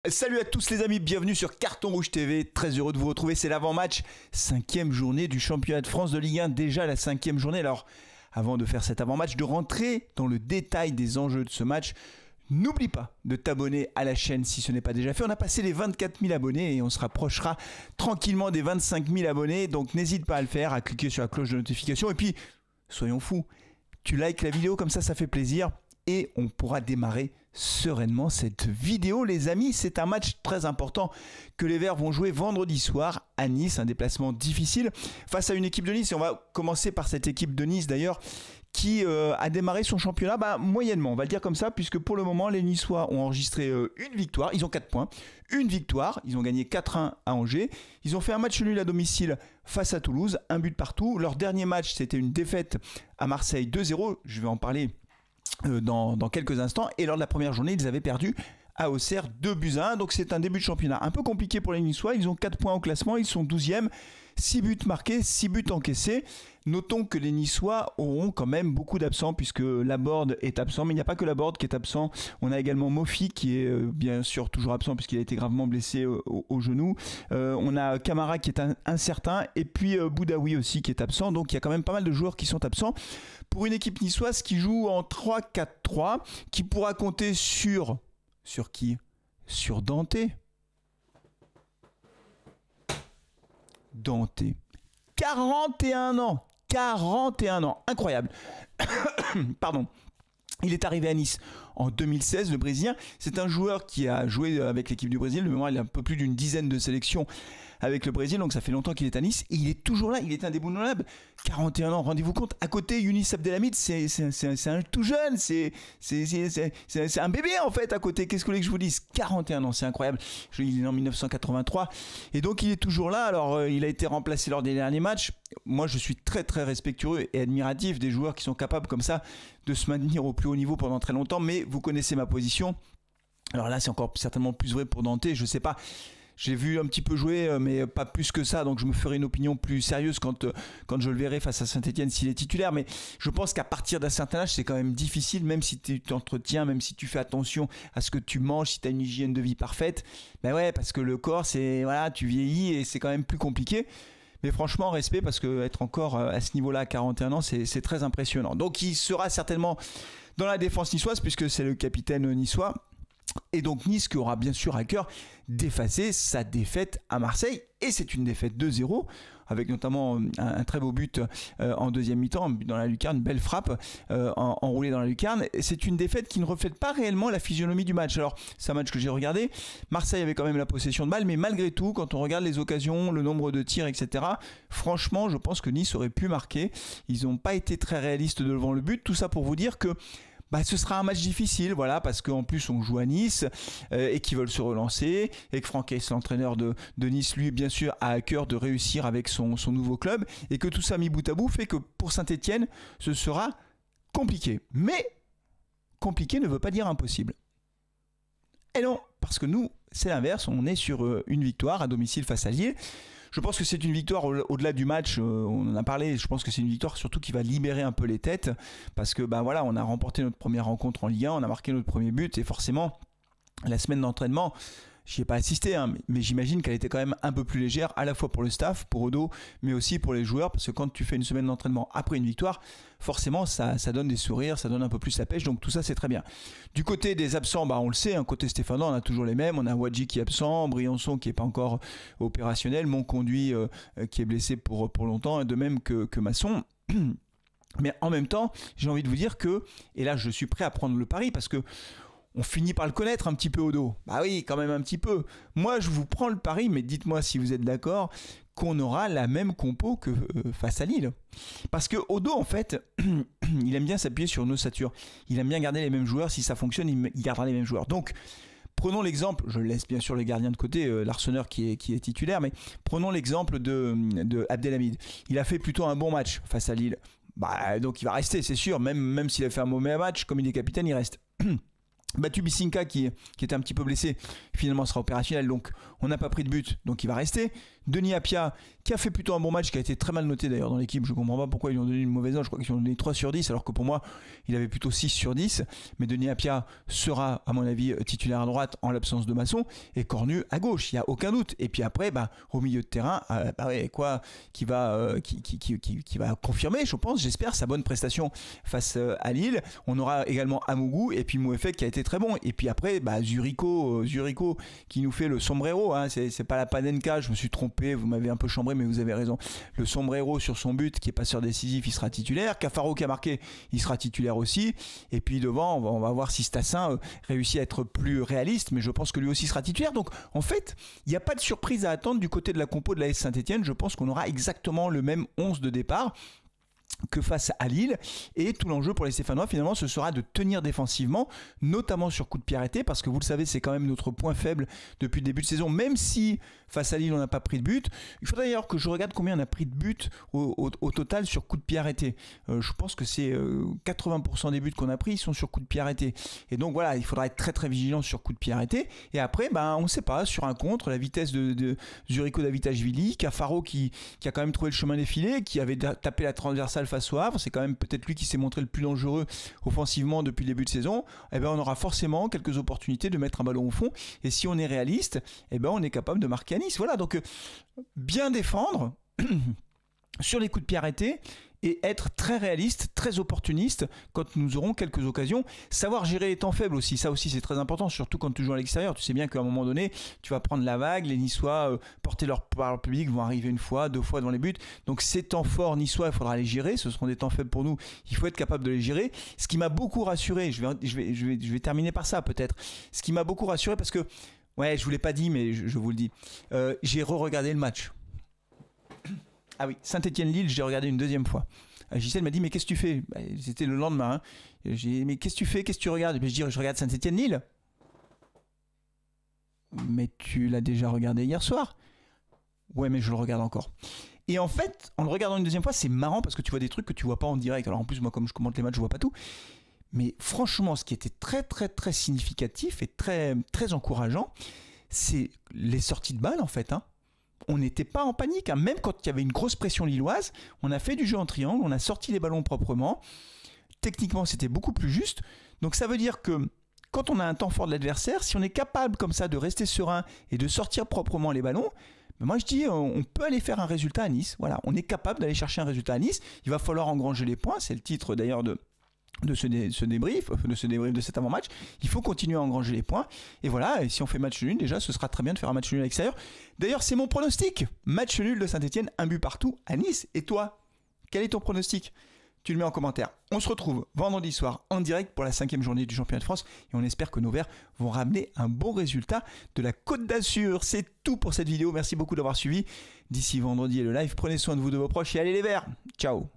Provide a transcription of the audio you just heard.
Salut à tous les amis, bienvenue sur Carton Rouge TV, très heureux de vous retrouver, c'est l'avant-match, 5e journée du championnat de France de Ligue 1, déjà la 5e journée. Alors avant de faire cet avant-match, de rentrer dans le détail des enjeux de ce match, n'oublie pas de t'abonner à la chaîne si ce n'est pas déjà fait. On a passé les 24 000 abonnés et on se rapprochera tranquillement des 25 000 abonnés, donc n'hésite pas à le faire, à cliquer sur la cloche de notification et puis, soyons fous, tu likes la vidéo comme ça fait plaisir. Et on pourra démarrer sereinement cette vidéo, les amis. C'est un match très important que les Verts vont jouer vendredi soir à Nice. Un déplacement difficile face à une équipe de Nice. Et on va commencer par cette équipe de Nice d'ailleurs qui a démarré son championnat moyennement, on va le dire comme ça, puisque pour le moment les Niçois ont enregistré une victoire, ils ont 4 points, une victoire, ils ont gagné 4-1 à Angers, ils ont fait un match nul à domicile face à Toulouse, un but partout. Leur dernier match c'était une défaite à Marseille 2-0, je vais en parler dans quelques instants, et lors de la première journée ils avaient perdu à Auxerre 2-1, donc c'est un début de championnat un peu compliqué pour les Niçois. Ils ont 4 points au classement, ils sont 12e, 6 buts marqués, 6 buts encaissés. Notons que les Niçois auront quand même beaucoup d'absents puisque Laborde est absent, mais il n'y a pas que Laborde qui est absent, on a également Mofi qui est bien sûr toujours absent puisqu'il a été gravement blessé au genou, on a Camara qui est incertain et puis Boudaoui aussi qui est absent, donc il y a quand même pas mal de joueurs qui sont absents pour une équipe niçoise qui joue en 3-4-3, qui pourra compter sur qui? Sur Dante. Dante. 41 ans. 41 ans. Incroyable. Pardon. Il est arrivé à Nice en 2016, le Brésilien. C'est un joueur qui a joué avec l'équipe du Brésil. De mémoire, il a un peu plus d'une dizaine de sélections avec le Brésil, donc ça fait longtemps qu'il est à Nice. Et il est toujours là, il est indéboulonnable. 41 ans, rendez-vous compte. À côté, Younis Abdelhamid, c'est un tout jeune, c'est un bébé en fait à côté. Qu'est-ce que vous voulez que je vous dise? 41 ans, c'est incroyable. Il est né en 1983. Et donc il est toujours là. Alors il a été remplacé lors des derniers matchs. Moi je suis très très respectueux et admiratif des joueurs qui sont capables comme ça de se maintenir au plus haut niveau pendant très longtemps. Mais vous connaissez ma position. Alors là c'est encore certainement plus vrai pour Dante, je sais pas. J'ai vu un petit peu jouer, mais pas plus que ça, donc je me ferai une opinion plus sérieuse quand je le verrai face à Saint-Etienne s'il est titulaire. Mais je pense qu'à partir d'un certain âge, c'est quand même difficile, même si tu t'entretiens, même si tu fais attention à ce que tu manges, si tu as une hygiène de vie parfaite. Ben ouais, parce que le corps, c'est voilà, tu vieillis et c'est quand même plus compliqué. Mais franchement, respect, parce que être encore à ce niveau-là à 41 ans, c'est très impressionnant. Donc il sera certainement dans la défense niçoise, puisque c'est le capitaine niçois. Et donc Nice qui aura bien sûr à cœur d'effacer sa défaite à Marseille. Et c'est une défaite 2-0 avec notamment un très beau but en deuxième mi-temps, un but dans la lucarne, belle frappe enroulée dans la lucarne. Et c'est une défaite qui ne reflète pas réellement la physionomie du match. Alors c'est un match que j'ai regardé, Marseille avait quand même la possession de balle, mais malgré tout quand on regarde les occasions, le nombre de tirs, etc., franchement je pense que Nice aurait pu marquer. Ils n'ont pas été très réalistes devant le but. Tout ça pour vous dire que ce sera un match difficile, voilà, parce qu'en plus on joue à Nice et qu'ils veulent se relancer, et que Franck Haise, l'entraîneur de Nice, lui bien sûr a à cœur de réussir avec son nouveau club, et que tout ça mis bout à bout fait que pour Saint-Etienne ce sera compliqué. Mais compliqué ne veut pas dire impossible. Et non, parce que nous c'est l'inverse, on est sur une victoire à domicile face à Lille. Je pense que c'est une victoire au-delà du match, on en a parlé, je pense que c'est une victoire surtout qui va libérer un peu les têtes, parce que voilà, on a remporté notre première rencontre en Ligue 1, on a marqué notre premier but, et forcément la semaine d'entraînement, j'y ai pas assisté, mais j'imagine qu'elle était quand même un peu plus légère, à la fois pour le staff, pour Odo, mais aussi pour les joueurs, parce que quand tu fais une semaine d'entraînement après une victoire, forcément ça donne des sourires, ça donne un peu plus la pêche, donc tout ça c'est très bien. Du côté des absents, on le sait, côté stéphanois on a toujours les mêmes, on a Wadji qui est absent, Briançon qui n'est pas encore opérationnel, Monconduit qui est blessé pour longtemps, et de même que Masson. Mais en même temps, j'ai envie de vous dire que, et là je suis prêt à prendre le pari, parce que on finit par le connaître un petit peu Odo. Bah oui, quand même un petit peu. Moi, je vous prends le pari, mais dites-moi si vous êtes d'accord, qu'on aura la même compo que face à Lille. Parce que Odo, en fait, il aime bien s'appuyer sur une ossature. Il aime bien garder les mêmes joueurs. Si ça fonctionne, il gardera les mêmes joueurs. Donc, prenons l'exemple, je laisse bien sûr les gardiens de côté, l'Arseneur qui est titulaire, mais prenons l'exemple de Abdelhamid. Il a fait plutôt un bon match face à Lille. Donc il va rester, c'est sûr, même s'il a fait un mauvais match, comme il est capitaine, il reste. Bisinca qui était un petit peu blessé, finalement sera opérationnel, donc on n'a pas pris de but, donc il va rester. Denis Apia qui a fait plutôt un bon match, qui a été très mal noté d'ailleurs dans l'équipe. Je ne comprends pas pourquoi ils lui ont donné une mauvaise note. Je crois qu'ils lui ont donné 3 sur 10 alors que pour moi il avait plutôt 6 sur 10. Mais Denis Apia sera à mon avis titulaire à droite en l'absence de Masson et Cornu à gauche, il n'y a aucun doute. Et puis après au milieu de terrain qui va confirmer, je pense, j'espère, sa bonne prestation face à Lille. On aura également Amougou et puis Mouefek qui a été très bon. Et puis après Zurico qui nous fait le sombrero, hein. C'est pas la Panenka, je me suis trompé, vous m'avez un peu chambré mais vous avez raison. Le sombrero sur son but qui est passeur décisif, il sera titulaire. Cafaro qui a marqué, il sera titulaire aussi. Et puis devant on va voir si Stassin réussit à être plus réaliste, mais je pense que lui aussi sera titulaire. Donc en fait il n'y a pas de surprise à attendre du côté de la compo de l'AS Saint-Etienne. Je pense qu'on aura exactement le même 11 de départ que face à Lille, et tout l'enjeu pour les Stéphanois finalement ce sera de tenir défensivement, notamment sur coup de pied arrêté, parce que vous le savez c'est quand même notre point faible depuis le début de saison, même si face à Lille on n'a pas pris de but. Il faudrait d'ailleurs que je regarde combien on a pris de buts au total sur coup de pied arrêté. Je pense que c'est 80% des buts qu'on a pris, ils sont sur coup de pied arrêté, et donc voilà, il faudra être très très vigilant sur coup de pied arrêté. Et après on ne sait pas, sur un contre, la vitesse de Zurico Davitashvili, Cafaro qui a quand même trouvé le chemin des filets, qui avait tapé la transversale face au Havre, c'est quand même peut-être lui qui s'est montré le plus dangereux offensivement depuis le début de saison. On aura forcément quelques opportunités de mettre un ballon au fond, et si on est réaliste, on est capable de marquer à Nice. Voilà, donc bien défendre sur les coups de pied arrêtés et être très réaliste, très opportuniste quand nous aurons quelques occasions. Savoir gérer les temps faibles aussi, ça aussi c'est très important, surtout quand tu joues à l'extérieur. Tu sais bien qu'à un moment donné, tu vas prendre la vague, les Niçois portés par leur public vont arriver 1 fois, 2 fois devant les buts. Donc ces temps forts niçois, il faudra les gérer, ce seront des temps faibles pour nous, il faut être capable de les gérer. Ce qui m'a beaucoup rassuré, je vais terminer par ça peut-être, ce qui m'a beaucoup rassuré parce que, ouais, je vous l'ai pas dit mais je vous le dis, j'ai re-regardé le match. Ah oui, Saint-Etienne-Lille, j'ai regardé une deuxième fois. Gisèle m'a dit, mais qu'est-ce que tu fais? C'était le lendemain. Hein. J'ai dit, mais qu'est-ce que tu fais? Qu'est-ce que tu regardes? Je dis, je regarde Saint-Etienne-Lille. Mais tu l'as déjà regardé hier soir? Ouais, mais je le regarde encore. Et en fait, en le regardant une deuxième fois, c'est marrant parce que tu vois des trucs que tu vois pas en direct. Alors en plus, moi, comme je commente les matchs, je vois pas tout. Mais franchement, ce qui était très, très, très significatif et très, très encourageant, c'est les sorties de balles, en fait, hein. On n'était pas en panique, hein. Même quand il y avait une grosse pression lilloise, on a fait du jeu en triangle, on a sorti les ballons proprement. Techniquement, c'était beaucoup plus juste. Donc ça veut dire que quand on a un temps fort de l'adversaire, si on est capable comme ça de rester serein et de sortir proprement les ballons, moi je dis on peut aller faire un résultat à Nice. Voilà, on est capable d'aller chercher un résultat à Nice. Il va falloir engranger les points, c'est le titre d'ailleurs de ce débrief de cet avant-match. Il faut continuer à engranger les points, et voilà, et si on fait match nul, déjà ce sera très bien de faire un match nul à l'extérieur. D'ailleurs c'est mon pronostic, match nul de Saint-Etienne, 1 but partout à Nice. Et toi, quel est ton pronostic? Tu le mets en commentaire. On se retrouve vendredi soir en direct pour la 5e journée du championnat de France, et on espère que nos Verts vont ramener un bon résultat de la Côte d'Azur. C'est tout pour cette vidéo, merci beaucoup d'avoir suivi. D'ici vendredi et le live, prenez soin de vous, de vos proches, et allez les Verts. Ciao.